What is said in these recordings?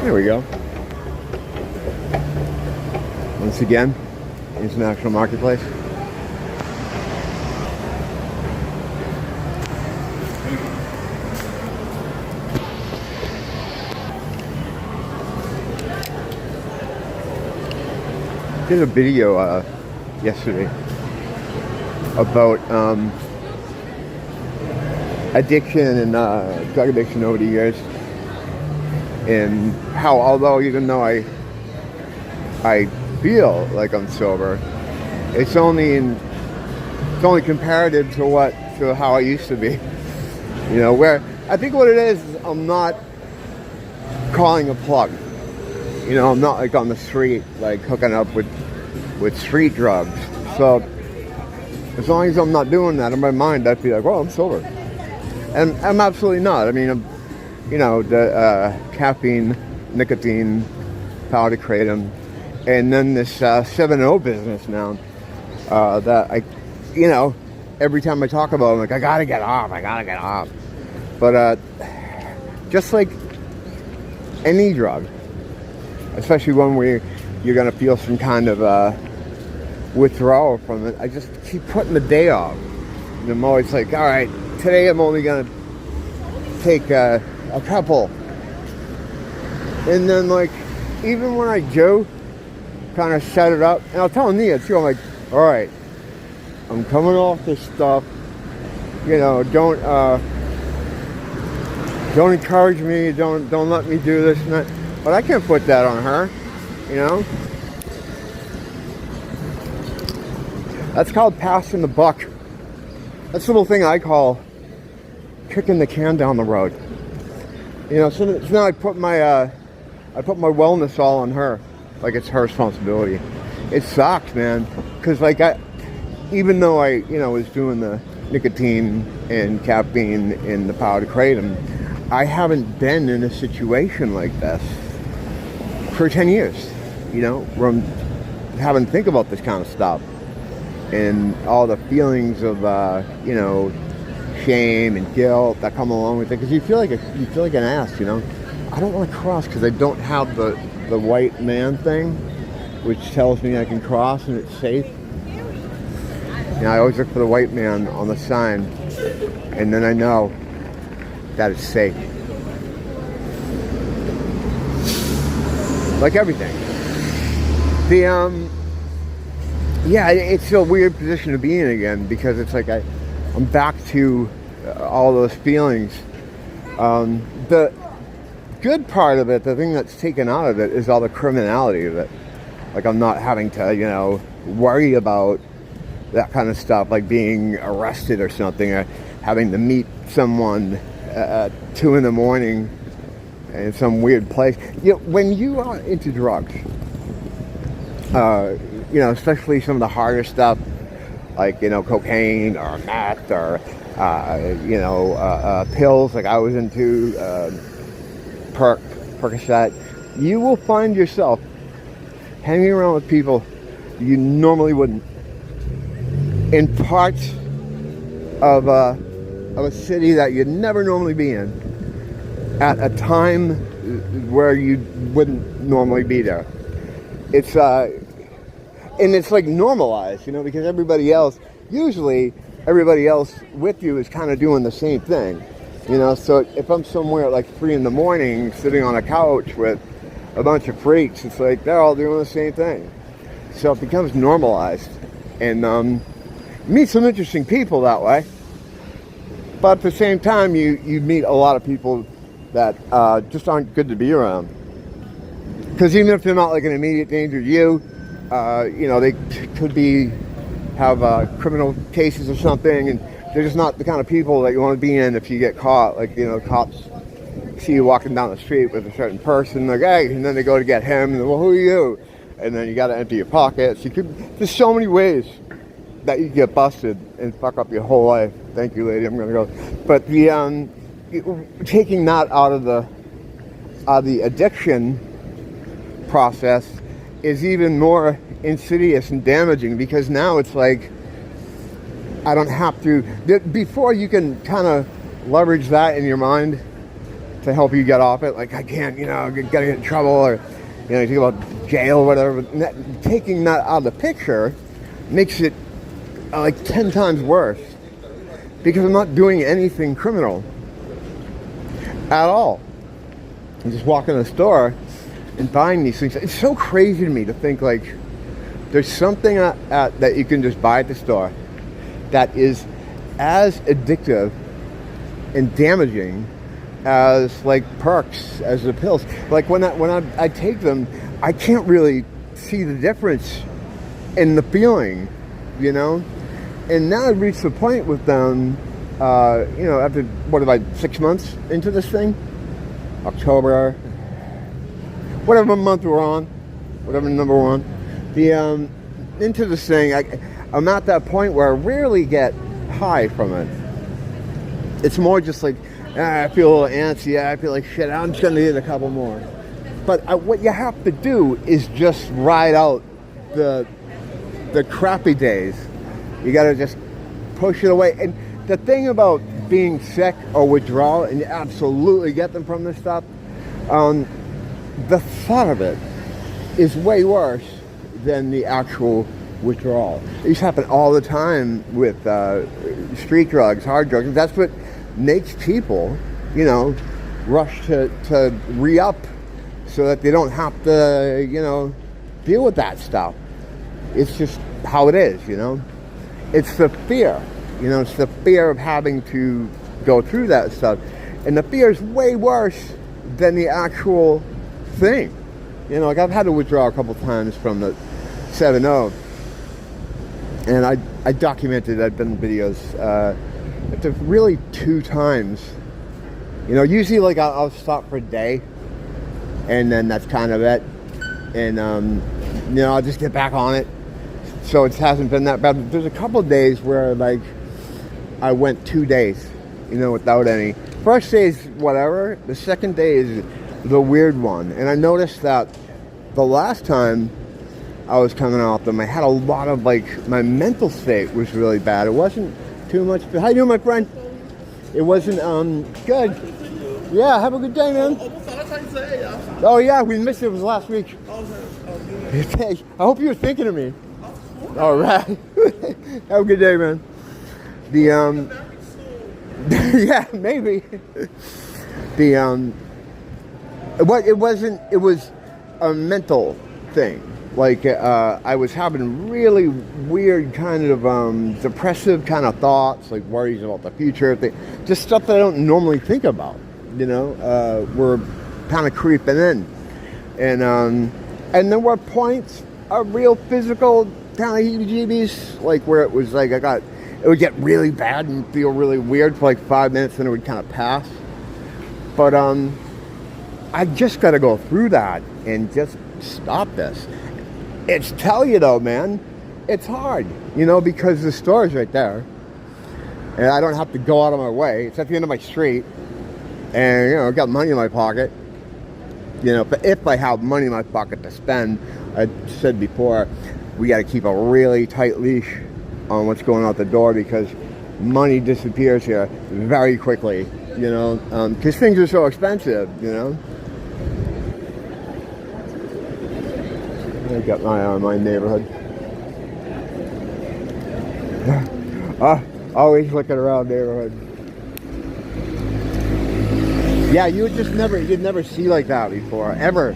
There we go. Once again, International Marketplace. Did a video yesterday about addiction and drug addiction over the years, and how although even though I feel like I'm sober, it's only comparative to how I used to be. You know, where I think what it is I'm not calling a plug. You know, I'm not like on the street, like hooking up with street drugs. So as long as I'm not doing that in my mind, I'd be like, well, I'm sober. And I'm absolutely not. I mean, you know, the caffeine, nicotine, powder kratom, and then this 7-0 business now that I, you know, every time I talk about it, I'm like, I gotta get off. But just like any drug, especially one where you're going to feel some kind of withdrawal from it, I just keep putting the day off. And I'm always like, all right, today I'm only going to take a couple. And then, like, even when I do kind of set it up, and I'll tell Nia too, I'm like, all right, I'm coming off this stuff. You know, don't encourage me, don't let me do this and that. But I can't put that on her, you know? That's called passing the buck. That's the little thing I call kicking the can down the road. You know, so now I put my wellness all on her, like it's her responsibility. It sucks, man, because like even though I, you know, was doing the nicotine and caffeine and the powder kratom, I haven't been in a situation like this for 10 years, you know, where I'm having to think about this kind of stuff and all the feelings of, you know, shame and guilt that come along with it, because you feel like an ass, you know. I don't want to cross because I don't have the white man thing, which tells me I can cross and it's safe. You know, I always look for the white man on the sign, and then I know that it's safe. Like everything. Yeah, it's a weird position to be in again, because it's like I'm back to all those feelings. The good part of it, the thing that's taken out of it, is all the criminality of it. Like, I'm not having to, you know, worry about that kind of stuff, like being arrested or something, or having to meet someone at 2 a.m. in some weird place. You know, when you are into drugs, you know, especially some of the harder stuff, like, you know, cocaine or meth or, you know, pills, like I was into Percocet, you will find yourself hanging around with people you normally wouldn't, in parts of a city that you'd never normally be in, at a time where you wouldn't normally be there. It's and it's like normalized, you know, because usually everybody else with you is kind of doing the same thing, you know. So if I'm somewhere at like 3 a.m. sitting on a couch with a bunch of freaks, it's like they're all doing the same thing. So it becomes normalized, and meet some interesting people that way. But at the same time, you meet a lot of people that just aren't good to be around. Because even if they're not like an immediate danger to you, you know, they could have criminal cases or something, and they're just not the kind of people that you want to be in if you get caught. Like, you know, cops see you walking down the street with a certain person, like, hey, and then they go to get him, and well, who are you? And then you got to empty your pockets. There's so many ways that you get busted and fuck up your whole life. Thank you, lady. I'm gonna go. But the taking that out of the addiction process is even more insidious and damaging, because now it's like I don't have to. Before, you can kind of leverage that in your mind to help you get off it. Like, I can't, getting in trouble, or, you think about jail or whatever. But taking that out of the picture makes it like 10 times worse, because I'm not doing anything criminal at all. I'm just walking in the store and buying these things. It's so crazy to me to think, like, there's something that you can just buy at the store that is as addictive and damaging as, like, perks, as the pills. Like, when I take them, I can't really see the difference in the feeling, And now I've reached the point with them, after, 6 months into this thing? October, whatever month we're on, whatever number we're on. Into this thing, I'm at that point where I rarely get high from it. It's more just like, I feel a little antsy, I feel like shit, I'm just going to need a couple more. But what you have to do is just ride out the crappy days. You got to just push it away. And the thing about being sick or withdrawal, and you absolutely get them from this stuff, the thought of it is way worse than the actual withdrawal. It used to happen all the time with street drugs, hard drugs. That's what makes people, rush to re-up so that they don't have to, deal with that stuff. It's just how it is, It's the fear, it's the fear of having to go through that stuff. And the fear is way worse than the actual thing. Like, I've had to withdraw a couple times from the 7-0. And I documented, I've done videos, really 2 times. Usually, like, I'll stop for a day, and then that's kind of it. And, I'll just get back on it. So it hasn't been that bad. There's a couple of days where, like, I went 2 days, without any. First day is whatever. The second day is the weird one. And I noticed that the last time I was coming off them, I had a lot of, like, my mental state was really bad. It wasn't too much. How you doing, my friend? It wasn't, good. Yeah, have a good day, man. Oh, yeah, we missed it. It was last week. I hope you were thinking of me. All right. Have a good day, man. Yeah, maybe. It was a mental thing. Like, I was having really weird kind of depressive kind of thoughts, like worries about the future, just stuff that I don't normally think about, were kind of creeping in. And there were points of real physical kind of heebie-jeebies, like where it was like it would get really bad and feel really weird for like 5 minutes, and it would kind of pass. But I just got to go through that and just stop this. It's tell you though, man, it's hard, because the store is right there, and I don't have to go out of my way. It's at the end of my street, and I've got money in my pocket. But if I have money in my pocket to spend, I said before, we got to keep a really tight leash on what's going out the door, because money disappears here very quickly, because things are so expensive, I got my eye on my neighborhood. Always looking around neighborhood. Yeah, you'd never see like that before, ever.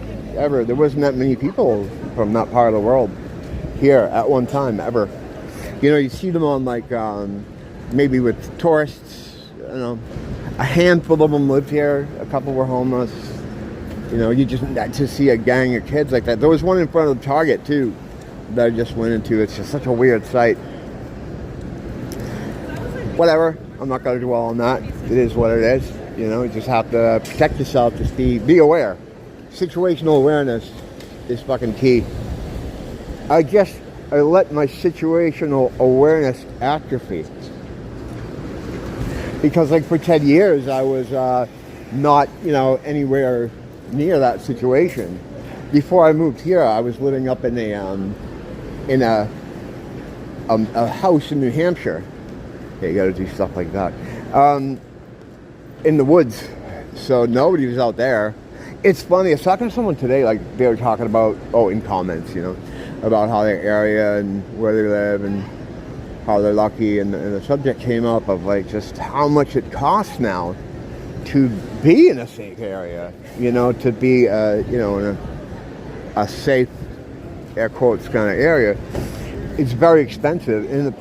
There wasn't that many people from that part of the world here at one time, ever. You see them on, like, maybe with tourists, a handful of them lived here, a couple were homeless. You just see a gang of kids like that. There was one in front of the Target, too, that I just went into. It's just such a weird sight. Whatever, I'm not going to dwell on that. It is what it is. You just have to protect yourself, just be aware. Situational awareness is fucking key. I let my situational awareness atrophy. Because, like, for 10 years, I was not, anywhere near that situation. Before I moved here, I was living up in a house in New Hampshire. Yeah, you got to do stuff like that. In the woods, So nobody was out there. It's funny, I was talking to someone today, like they were talking about, in comments, about how their area and where they live and how they're lucky, and the subject came up of like just how much it costs now to be in a safe area, to be, in a safe, air quotes, kind of area. It's very expensive, and the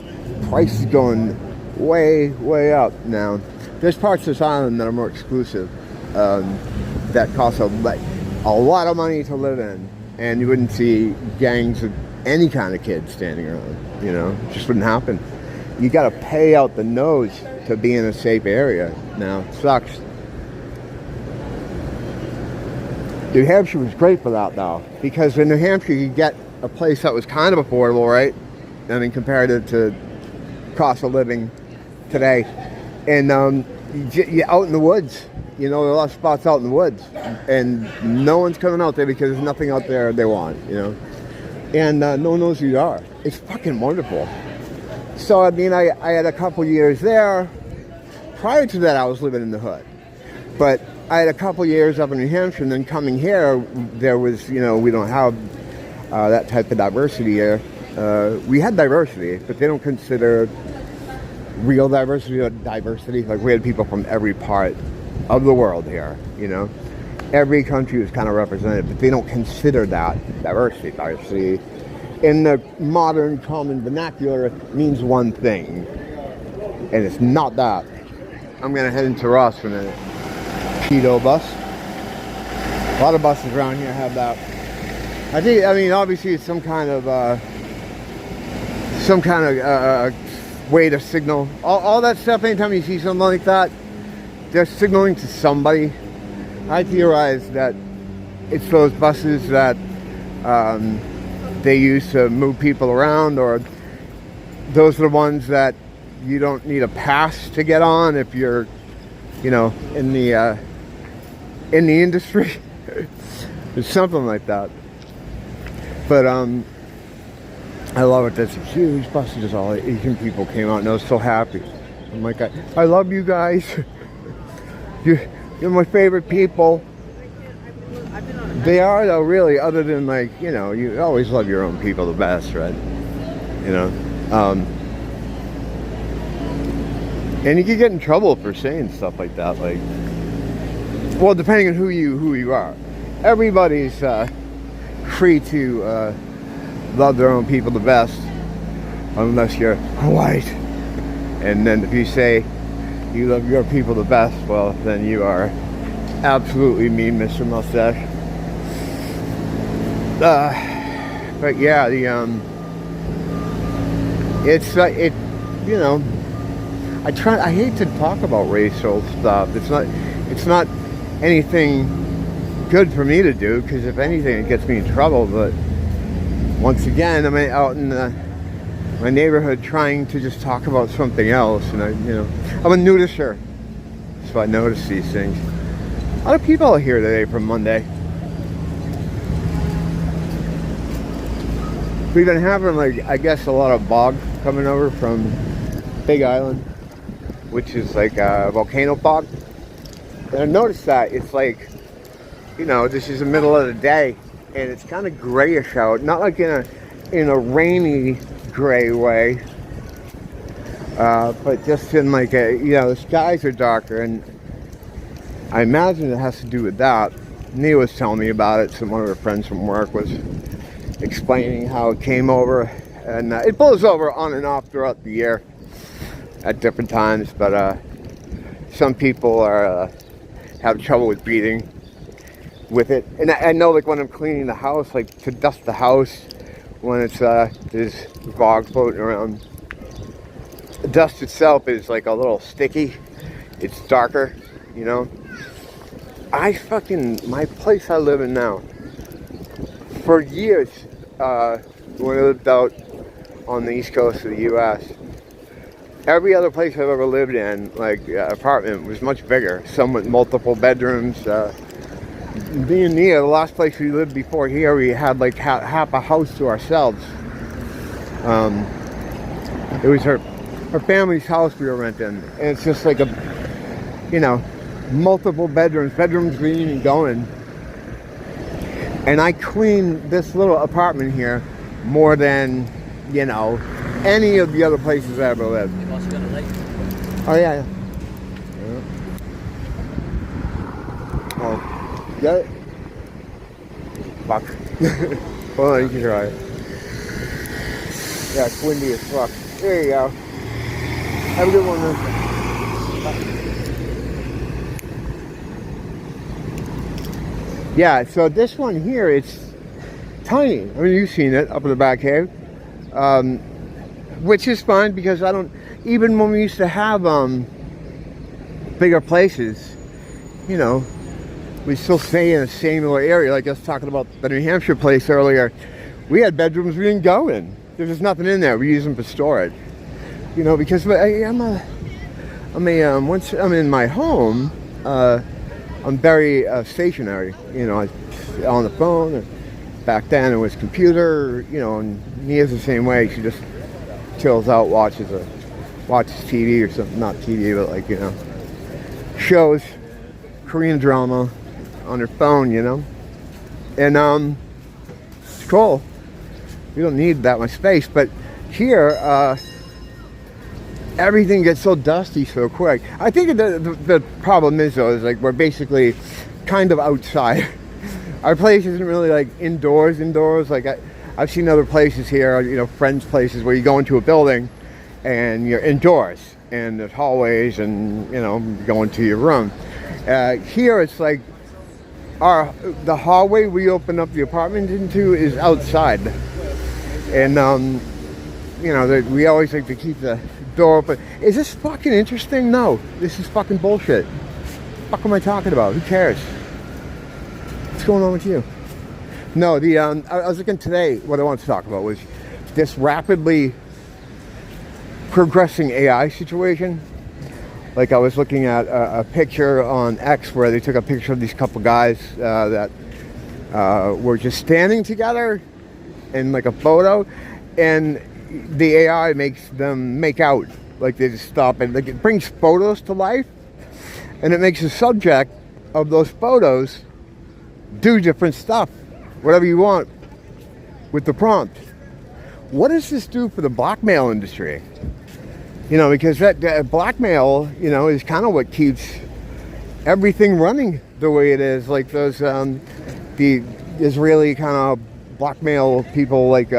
price is going way, way up now. There's parts of this island that are more exclusive, that cost a lot of money to live in, and you wouldn't see gangs of any kind of kids standing around, it just wouldn't happen. You got to pay out the nose to be in a safe area now. It sucks. New Hampshire was great for that, though, because in New Hampshire you get a place that was kind of affordable, right? I mean, compared to cost of living today, and you're out in the woods. There are a lot of spots out in the woods, and no one's coming out there because there's nothing out there they want, and no one knows who you are. It's fucking wonderful. So, I mean, I had a couple years there. Prior to that, I was living in the hood, but I had a couple years up in New Hampshire, and then coming here, there was, we don't have that type of diversity here. We had diversity, but they don't consider real diversity or diversity. Like, we had people from every part of the world here, Every country was kind of represented, but they don't consider that diversity. Diversity, in the modern common vernacular, means one thing, and it's not that. I'm going to head into Ross for a minute. Pedo bus. A lot of buses around here have that. I mean, obviously it's some kind of way to signal. All that stuff, anytime you see something like that, they're signaling to somebody. I theorize that it's those buses that they use to move people around, or those are the ones that you don't need a pass to get on if you're, in the industry. It's something like that. But I love it. That's a huge bus. Just all Asian people came out, and I was so happy. I'm like, I love you guys. You're my favorite people. They are, though, really, other than, like, you always love your own people the best, right? And you can get in trouble for saying stuff like that, like, well, depending on who you are. Everybody's free to love their own people the best, unless you're white. And then if you say you love your people the best, well, then you are absolutely me, Mr. Mustache. But yeah, I hate to talk about racial stuff. It's not anything good for me to do, because if anything, it gets me in trouble. But once again, I'm out in my neighborhood trying to just talk about something else, and I'm a noticer, so I notice these things. A lot of people are here today from Monday. We've been having, like, I guess, a lot of fog coming over from Big Island, which is like a volcano fog. And I noticed that it's like, this is the middle of the day, and it's kind of grayish out. Not like in a rainy gray way, but just in like the skies are darker, and I imagine it has to do with that. Nia was telling me about it. One of her friends from work was explaining how it came over, and it blows over on and off throughout the year at different times, but some people have trouble with breathing with it. And I know, like, when I'm cleaning the house, like, to dust the house when it's there's fog floating around, the dust itself is like a little sticky. It's darker, my place I live in now, for years, when I lived out on the east coast of the U.S., every other place I've ever lived in, like, apartment, was much bigger. Some with multiple bedrooms. Me and Nia, the last place we lived before here, we had like half a house to ourselves. It was her family's house we were renting, and it's just like multiple bedrooms green and going. And I clean this little apartment here more than, you know, any of the other places I ever lived. You've also got a lake. Oh, yeah. Oh, got it? Fuck. Hold on, you can try it. Yeah, it's windy as fuck. There you go. Have a good one, man. Yeah, so this one here, it's tiny. I mean, you've seen it up in the back cave. Which is fine because I don't, even when we used to have bigger places, you know, we still stay in a similar area. Like I was talking about the New Hampshire place earlier. We had bedrooms we didn't go in. There's just nothing in there. We use them for storage. You know, because once I'm in my home, I'm very stationary. You know, on the phone. And back then it was computer. You know, and Mia's the same way. She just chills out, watches TV or something. Not TV, but like, you know, shows, Korean drama on her phone. You know, and it's cool. We don't need that much space, but here, everything gets so dusty so quick. I think the problem is, though, is like we're basically kind of outside. Our place isn't really like indoors. Like I've seen other places here, you know, friends' places where you go into a building and you're indoors and there's hallways and, you know, go into your room. Here it's like the hallway we open up the apartment into is outside. And, you know, we always like to keep the door open. Is this fucking interesting? No. This is fucking bullshit. What the fuck am I talking about? Who cares? What's going on with you? No, I was looking today, what I wanted to talk about was this rapidly progressing AI situation. Like I was looking at a picture on X where they took a picture of these couple guys that were just standing together in like a photo, and the AI makes them make out. Like they just stop and like it brings photos to life, and it makes the subject of those photos do different stuff, whatever you want with the prompt. What does this do for the blackmail industry? You know, because that blackmail, you know, is kind of what keeps everything running the way it is. Like those the Israeli kind of blackmail people, like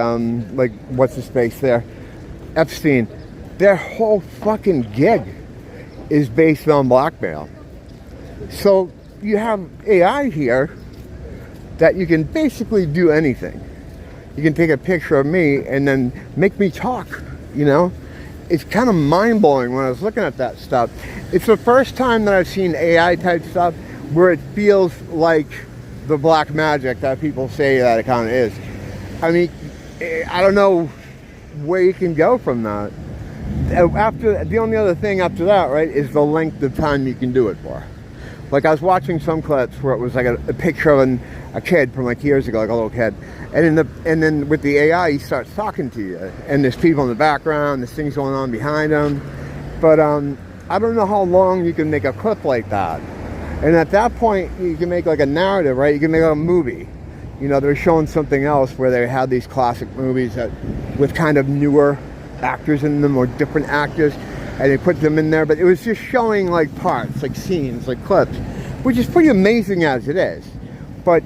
what's his face there, Epstein. Their whole fucking gig is based on blackmail. So you have AI here that you can basically do anything. You can take a picture of me and then make me talk, you know? It's kind of mind-blowing when I was looking at that stuff. It's the first time that I've seen AI type stuff where it feels like the black magic that people say that it kind of is. I mean, I don't know where you can go from that. After the only other thing after that, right, is the length of time you can do it for. Like I was watching some clips where it was like a picture of a kid from like years ago, like a little kid, and then with the AI he starts talking to you, and there's people in the background, there's things going on behind them, but I don't know how long you can make a clip like that. And at that point you can make like a narrative, right? You can make a movie. You know, they're showing something else where they had these classic movies that with kind of newer actors in them or different actors, and they put them in there, but it was just showing like parts, like scenes, like clips, which is pretty amazing as it is. But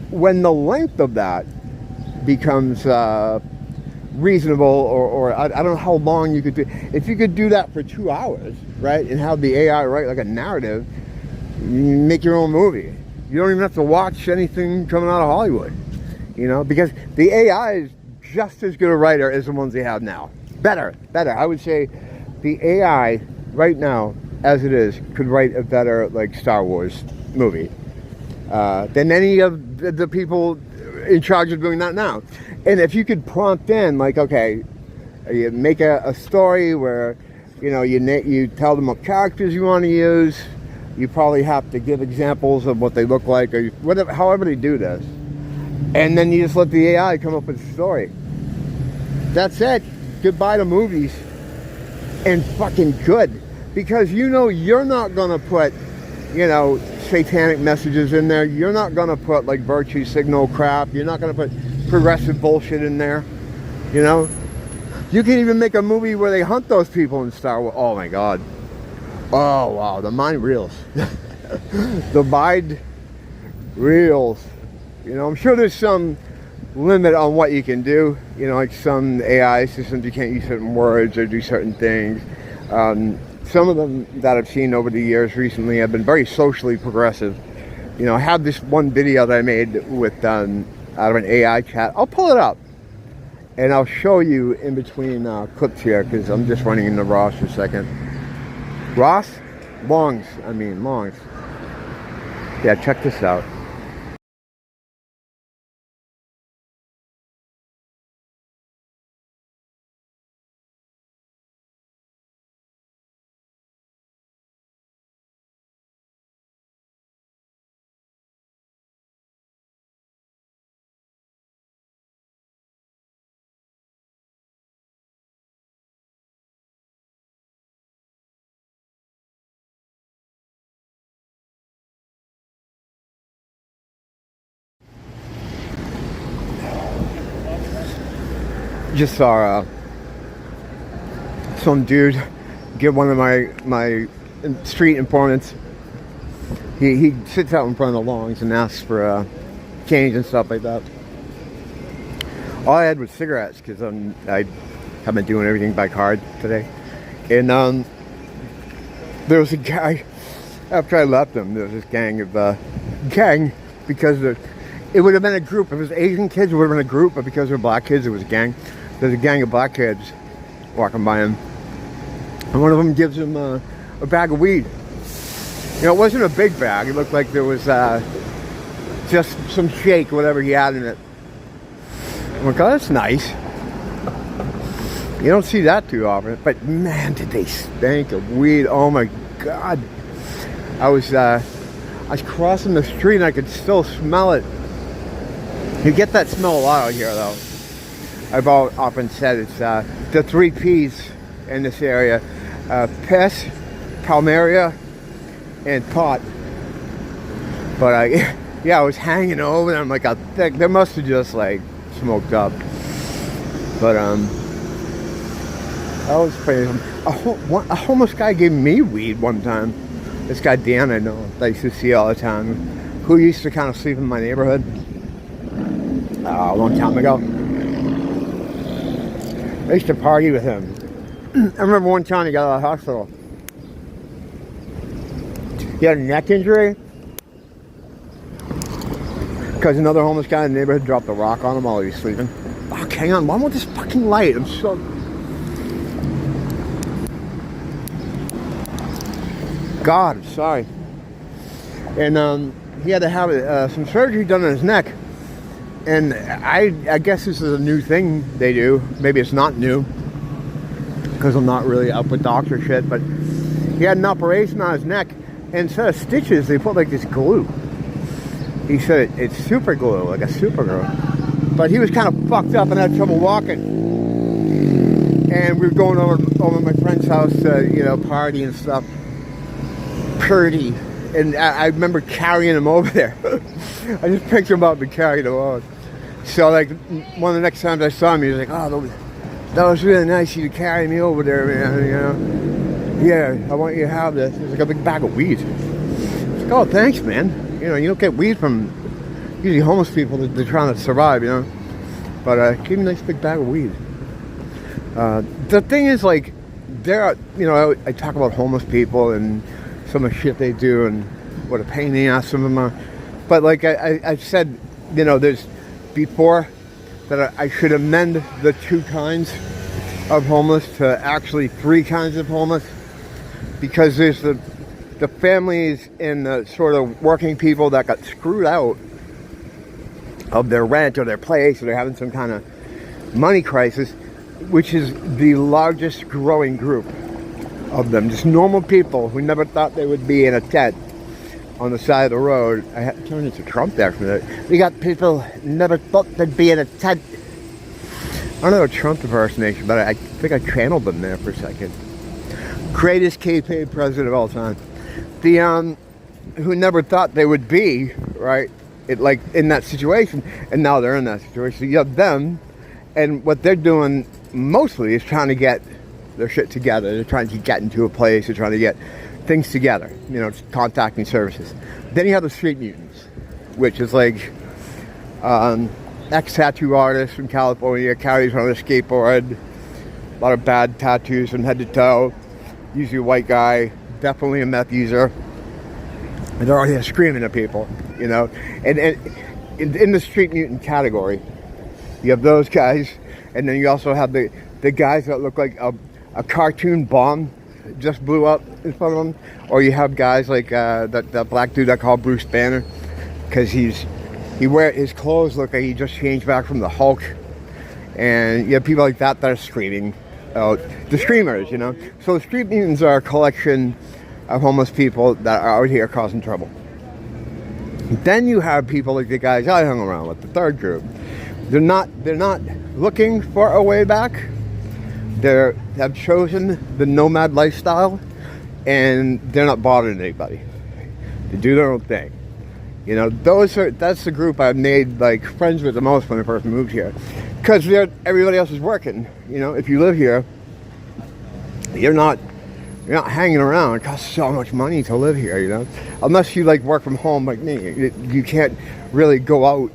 when the length of that becomes reasonable, or I don't know how long you could do. If you could do that for 2 hours, right, and have the AI write like a narrative, you make your own movie. You don't even have to watch anything coming out of Hollywood, you know, because the AI is just as good a writer as the ones they have now. Better. I would say the AI right now, as it is, could write a better like Star Wars movie than any of the people in charge of doing that now. And if you could prompt in, like, okay, you make a story where, you know, you tell them what characters you want to use. You probably have to give examples of what they look like, or whatever, however they do this. And then you just let the AI come up with a story. That's it. Goodbye to movies. And fucking good. Because you know you're not going to put, you know, satanic messages in there. You're not going to put like virtue signal crap. You're not going to put progressive bullshit in there. You know? You can even make a movie where they hunt those people in Star Wars. Oh my God. Oh wow, the mind reels. The mind reels. You know, I'm sure there's some limit on what you can do. You know, like some AI systems, you can't use certain words or do certain things. Some of them that I've seen over the years recently have been very socially progressive. You know, I have this one video that I made with out of an AI chat. I'll pull it up and I'll show you in between clips here, because I'm just running into Ross for a second. Ross? Longs. Yeah, check this out. Just saw some dude get one of my street informants. He sits out in front of the longs and asks for change and stuff like that. All I had was cigarettes, because I have been doing everything by card today. And there was a guy, after I left him, there was this gang, because it would have been a group. If it was Asian kids, it would have been a group, but because they were black kids, it was a gang. There's a gang of black kids walking by him, and one of them gives him a bag of weed. You know, it wasn't a big bag. It looked like there was just some shake, whatever he had in it. I'm like, oh, that's nice. You don't see that too often. But man, did they stink of weed. Oh my God. I was crossing the street and I could still smell it. You get that smell a lot out here, though. I've often said it's the 3 P's in this area: piss, palmaria, and pot. But I was hanging over and I'm like, they must have just like smoked up. But that was crazy. A homeless guy gave me weed one time. This guy Dan, I know, that I used to see all the time, who used to kind of sleep in my neighborhood a long time ago. I used to party with him. I remember one time he got out of the hospital. He had a neck injury because another homeless guy in the neighborhood dropped a rock on him while he was sleeping. Fuck, hang on. Why won't this fucking light? I'm so... God, I'm sorry. And he had to have some surgery done on his neck. And I guess this is a new thing they do. Maybe it's not new, because I'm not really up with doctor shit. But he had an operation on his neck, and instead of stitches, they put like this glue. He said it's super glue, like a super glue. But he was kind of fucked up and had trouble walking. And we were going over to my friend's house to, you know, party and stuff. Purdy. And I remember carrying him over there. I just picked him up and carried him over. So, like, one of the next times I saw him, he was like, oh, that was really nice of you to carry me over there, man, you know. Yeah, I want you to have this. It was like a big bag of weed. Like, oh, thanks, man. You know, you don't get weed from usually homeless people. They're trying to survive, you know. But give me a nice big bag of weed. The thing is, like, there are, you know, I talk about homeless people and some of the shit they do and what a pain in the ass some of them are. But like I've said, you know, there's before that I should amend the 2 kinds of homeless to actually 3 kinds of homeless, because there's the families and the sort of working people that got screwed out of their rent or their place, or they're having some kind of money crisis, which is the largest growing group of them. Just normal people who never thought they would be in a tent on the side of the road. I had to turn into Trump there for that. We got people who never thought they'd be in a tent. I don't know a Trump impersonation, but I think I channeled them there for a second. Greatest kayfabe president of all time. The who never thought they would be, right? Like in that situation, and now they're in that situation. You have them, and what they're doing mostly is trying to get their shit together. They're trying to get into a place. They're trying to get things together. You know, contacting services. Then you have the street mutants, which is like ex-tattoo artist from California, carries on a skateboard, a lot of bad tattoos from head to toe. Usually a white guy, definitely a meth user. And they're already screaming at people, you know. And in the street mutant category, you have those guys, and then you also have the guys that look like a cartoon bomb just blew up in front of them. Or you have guys like that black dude I call Bruce Banner, because his clothes look like he just changed back from the Hulk. And you have people like that are screaming out. The screamers, you know. So the street mutants are a collection of homeless people that are out here causing trouble. Then you have people like the guys I hung around with, the third group. They're not looking for a way back. They have chosen the nomad lifestyle, and they're not bothering anybody. They do their own thing. You know, that's the group I've made like friends with the most when I first moved here, because everybody else is working. You know, if you live here, you're not hanging around. It costs so much money to live here, you know. Unless you like work from home like me, you can't really go out,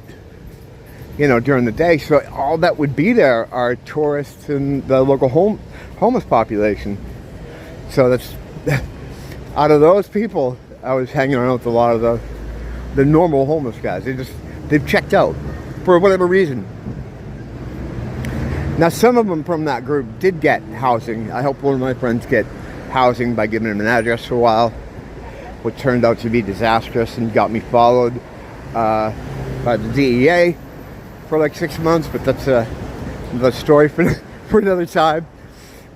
you know, during the day. So all that would be there are tourists and the local homeless population. So that's out of those people, I was hanging around with a lot of the normal homeless guys. They've checked out for whatever reason. Now some of them from that group did get housing. I helped one of my friends get housing by giving him an address for a while, which turned out to be disastrous and got me followed by the DEA for like 6 months, but that's another story for another time.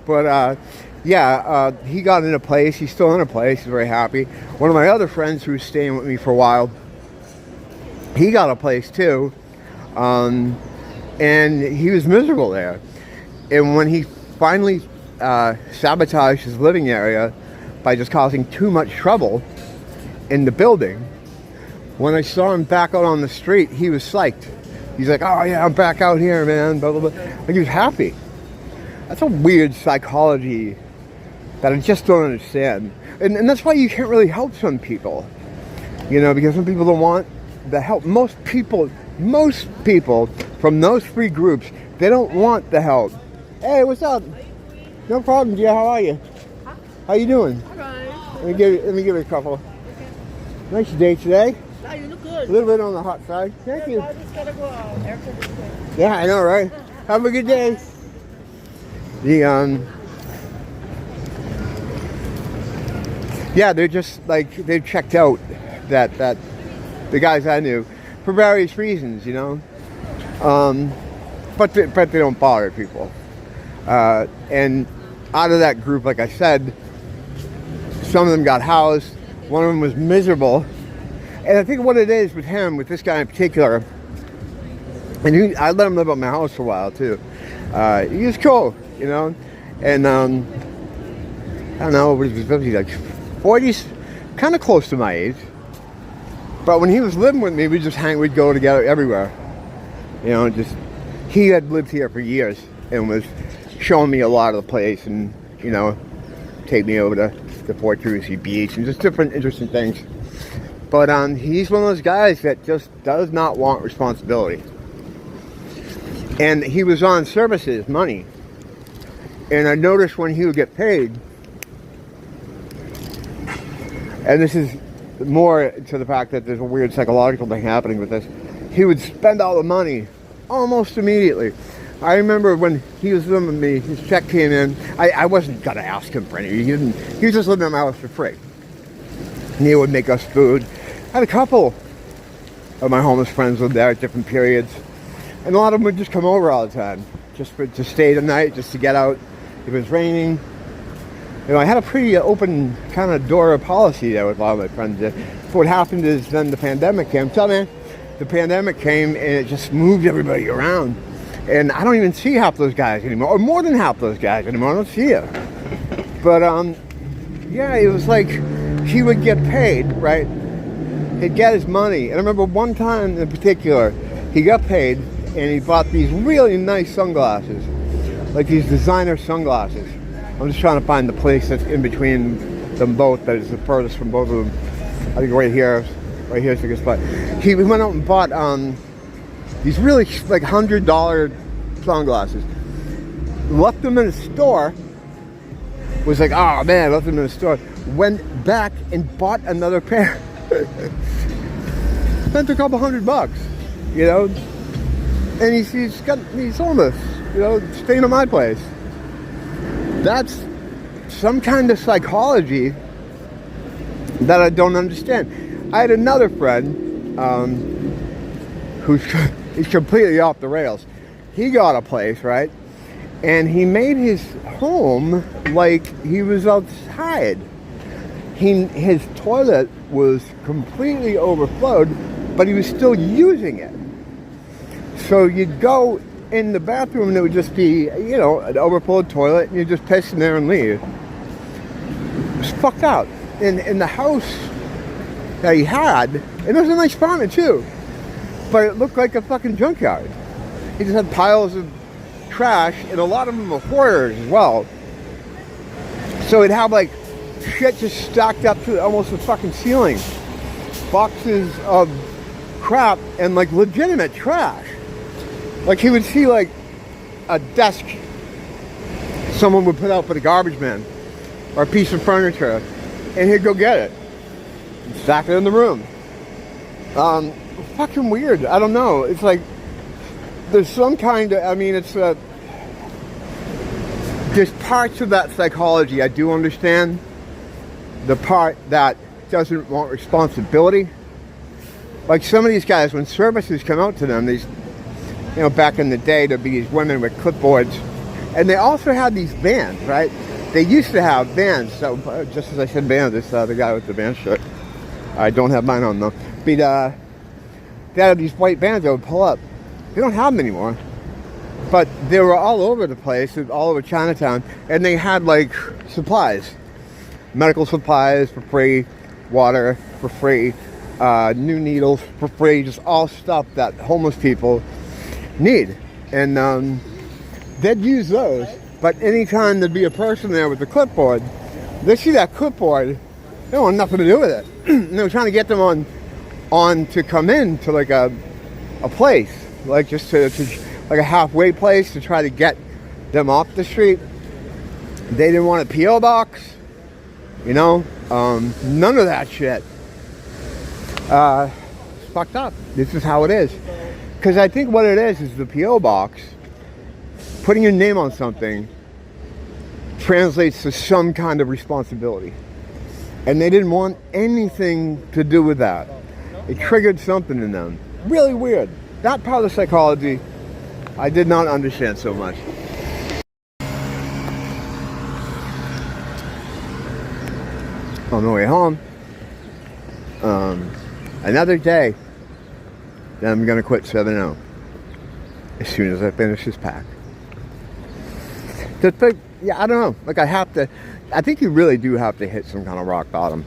But he got in a place. He's still in a place. He's very happy. One of my other friends who was staying with me for a while, he got a place too, and he was miserable there. And when he finally sabotaged his living area by just causing too much trouble in the building, when I saw him back out on the street, he was psyched. He's like, oh yeah, I'm back out here, man, blah, blah, blah. Like, he was happy. That's a weird psychology that I just don't understand. And that's why you can't really help some people, you know, because some people don't want the help. Most people from those three groups, they don't want the help. Hey, what's up? No problem, dear. How are you? Huh? How you doing? All right. Let me give you a couple. Okay. Nice day today. Oh, you look good. A little bit on the hot side. Thank you. I just gotta go out. Air conditioning. Yeah, I know, right? Have a good day. They're just like, they've checked out that the guys I knew for various reasons, you know. But they don't bother people. And out of that group, like I said, some of them got housed. One of them was miserable. And I think what it is with him, with this guy in particular, and I let him live at my house for a while too. He was cool, you know. And I don't know, what was he, like 40s, kind of close to my age. But when he was living with me, we'd go together everywhere. You know, he had lived here for years and was showing me a lot of the place, and, you know, take me over to the Fort Tracy Beach and just different interesting things. But he's one of those guys that just does not want responsibility. And he was on services, money. And I noticed when he would get paid, and this is more to the fact that there's a weird psychological thing happening with this, he would spend all the money almost immediately. I remember when he was living with me, his check came in. I wasn't going to ask him for anything. He was just living at my house for free. And he would make us food. I had a couple of my homeless friends lived there at different periods. And a lot of them would just come over all the time. Just to stay the night, just to get out. If it was raining. You know, I had a pretty open kind of door policy there with a lot of my friends. So what happened is then the pandemic came. Tell me, the pandemic came and it just moved everybody around. And I don't even see half those guys anymore, or more than half those guys anymore. I don't see it. But Yeah, it was like he would get paid, right? He'd get his money. And I remember one time in particular, he got paid and he bought these really nice sunglasses. Like these designer sunglasses. I'm just trying to find the place that's in between them both, that is the furthest from both of them. I think right here's a good spot. He went out and bought these really like $100 sunglasses. Left them in a store. Was like, oh man, left them in a store. Went back and bought another pair. Spent a couple $100, you know. And he's homeless, you know, staying at my place. That's some kind of psychology that I don't understand. I had another friend he's completely off the rails. He got a place, right? And he made his home like he was outside. His toilet was completely overflowed, but he was still using it. So you'd go in the bathroom and it would just be, you know, an overflowed toilet, and you just piss in there and leave. It was fucked out. In the house that he had, and it was a nice apartment too, but it looked like a fucking junkyard. He just had piles of trash, and a lot of them were hoarders as well. So it'd have like shit just stacked up to almost the fucking ceiling. Boxes of crap and like legitimate trash. Like he would see like a desk someone would put out for the garbage man, or a piece of furniture, and he'd go get it and stack it in the room. Fucking weird. I don't know. It's like there's some kind of, I mean, it's there's parts of that psychology I do understand. The part that doesn't want responsibility. Like some of these guys, when services come out to them, these, you know, back in the day, there'd be these women with clipboards, and they also had these bands, right? They used to have bands. So just as I said, bands. This the guy with the band shirt. I don't have mine on though. But they had these white bands that would pull up. They don't have them anymore. But they were all over the place, all over Chinatown, and they had like supplies, medical supplies for free, water for free, new needles for free, just all stuff that homeless people need. And they'd use those, but anytime there'd be a person there with a clipboard, they see that clipboard, they don't want nothing to do with it. And they were trying to get them on to come in to like a place, like just to like a halfway place, to try to get them off the street. They didn't want a P.O. box, you know, none of that shit. It's fucked up. This is how it is. Because I think what it is the P.O. box, putting your name on something translates to some kind of responsibility. And they didn't want anything to do with that. It triggered something in them. Really weird. That part of the psychology I did not understand so much. On the way home, another day, then I'm going to quit 7-0 as soon as I finish this pack. Yeah, I don't know. Like I think you really do have to hit some kind of rock bottom.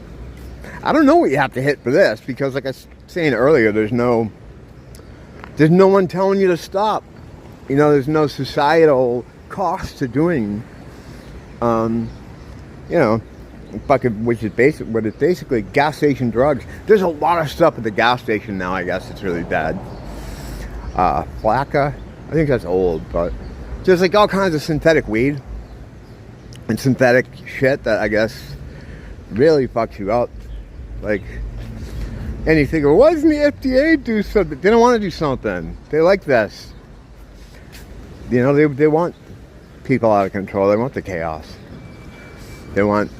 I don't know what you have to hit for this, because like I was saying earlier, there's no one telling you to stop. You know, there's no societal cost to doing, you know, which is basically gas station drugs. There's a lot of stuff at the gas station now, I guess it's really bad. Flakka, I think that's old, but there's like all kinds of synthetic weed and synthetic shit that I guess really fucks you up. Like, and you think, well, why doesn't the FDA do something? They don't want to do something. They like this. You know, they want people out of control. They want the chaos. They want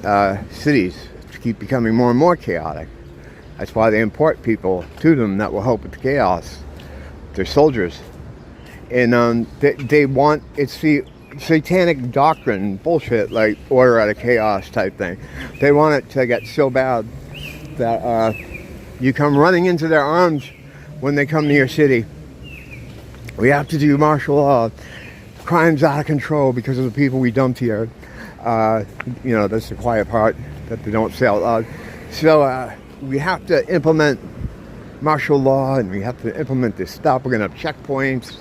cities to keep becoming more and more chaotic. That's why they import people to them that will help with the chaos. They're soldiers. And they want, it's the satanic doctrine bullshit, like order out of chaos type thing. They want it to get so bad that you come running into their arms when they come to your city. We have to do martial law. Crime's out of control because of the people we dumped here. You know, that's the quiet part. that they don't say out loud. So we have to implement martial law, and we have to implement this stuff. We're going to have checkpoints,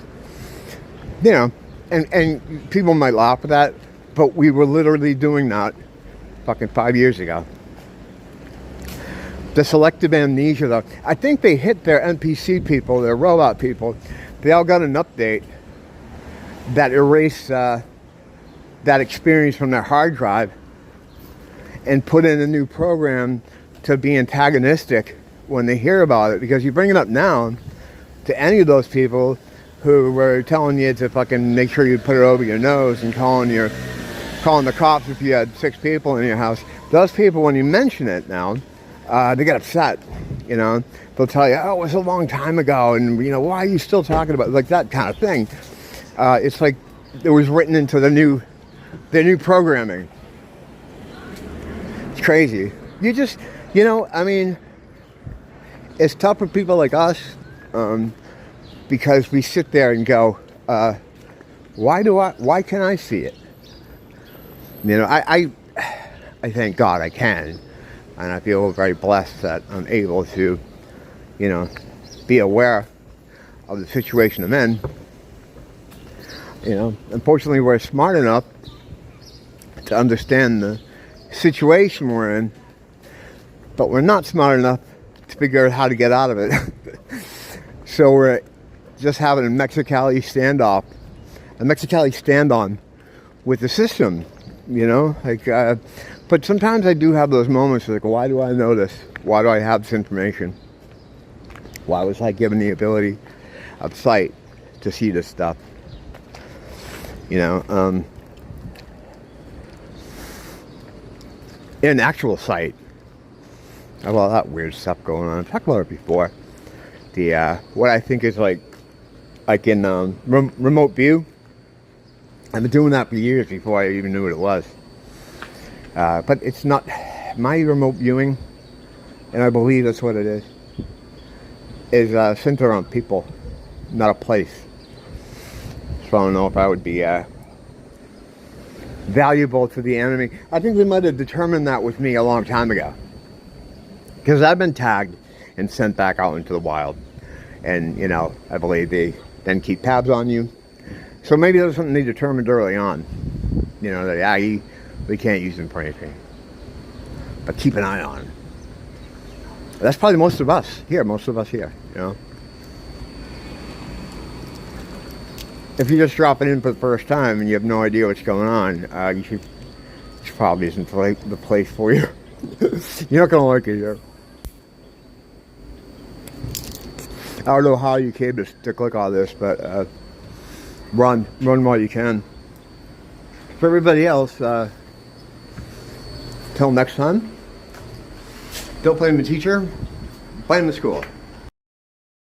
you know, and people might laugh at that, but we were literally doing that fucking 5 years ago. The selective amnesia, though, I think they hit their NPC people, their robot people. They all got an update that erased that experience from their hard drive and put in a new program to be antagonistic when they hear about it. Because you bring it up now to any of those people who were telling you to fucking make sure you put it over your nose and calling the cops if you had 6 people in your house. Those people, when you mention it now, they get upset, you know. They'll tell you, oh, it was a long time ago, and, you know, why are you still talking about it? Like that kind of thing. It's like it was written into the new programming. It's crazy. You just, you know, I mean, it's tough for people like us because we sit there and go, why can I see it? You know, I thank God I can. And I feel very blessed that I'm able to, you know, be aware of the situation I'm in. You know, unfortunately, we're smart enough to understand the situation we're in, but we're not smart enough to figure out how to get out of it. So we're just having a Mexicali standoff, a Mexicali stand-on with the system, you know, like, but sometimes I do have those moments like, why do I know this? Why do I have this information? Why was I given the ability of sight to see this stuff? You know, in actual sight. I have all that weird stuff going on. I've talked about it before. The what I think is like in remote view. I've been doing that for years before I even knew what it was. But it's not my remote viewing, and I believe that's what it is centered on people, not a place. So I don't know if I would be valuable to the enemy. I think they might have determined that with me a long time ago. Because I've been tagged and sent back out into the wild. And, you know, I believe they then keep tabs on you. So maybe that was something they determined early on. You know, that we can't use them for anything. But keep an eye on them. That's probably most of us here, you know. If you're just dropping in for the first time and you have no idea what's going on, this probably isn't the place for you. You're not going to like it here. I don't know how you came to click on this, but run while you can. For everybody else, till next time, don't blame the teacher, blame the school.